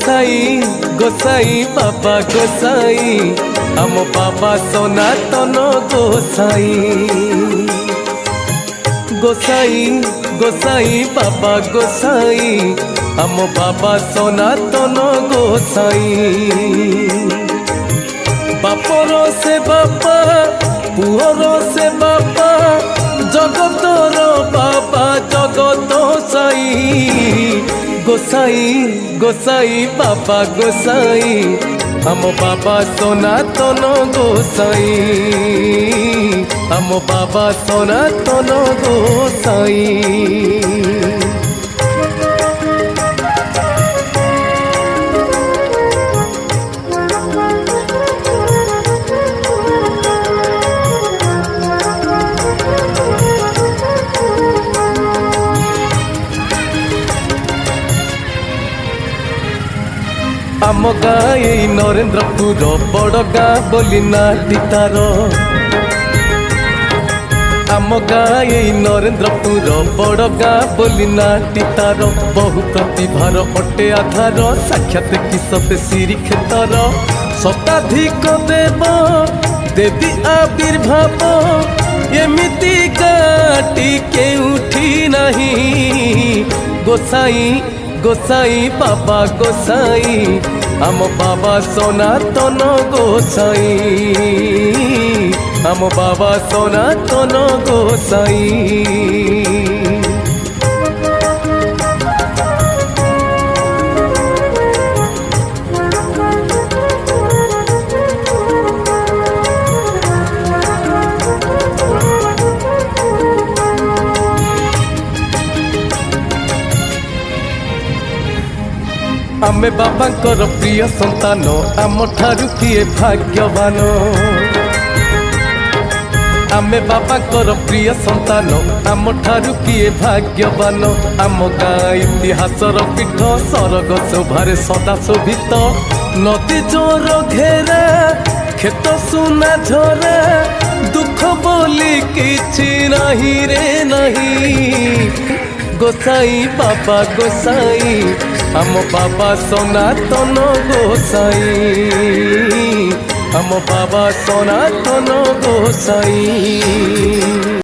गोसाई गोसाई बाबा गोसाई आम बाबा सनातन गोसाई गोसाई गोसाई बाबा गोसाई आम बाबा सनातन गोसाई बापर से बापा पुअर से बापा जगतर बाबा जगत साई गोसाई गोसाई बाबा गोसाई हम बाबा सनातन गोसाई हम बाबा सनातन गोसाई। आम गाँ यही नरेंद्रपुर बड़ गाँ बोली नाटी तार आम गाँ यही नरेंद्रपुर बड़ गाँ बोली नाटी तार बहु प्रतिभार अटे आधार साक्षात किस श्री क्षेत्र शताधिक देव देवी आविर्भाव एमिति गाटी केउठी नहीं गोसाई गोसाई बाबा गोसाई आम बाबा सनातन गोसाई आम बाबा सनातन गोसाई। आमे बाबांकर प्रिय संतान आम ठारू किए भाग्यवान आमे बाबांकर प्रिय संतान आम ठारू किए भाग्यवान आम गाँ इतिहासर पीठ सरग शोभारे सदा शोभित नदी जोर घेरा खेत सुना झरा दुख बोली किछि नहीं रे नहीं गोसाई बाबा गोसाई हम बाबा सनातन गोसाई हम बाबा सनातन गोसाई।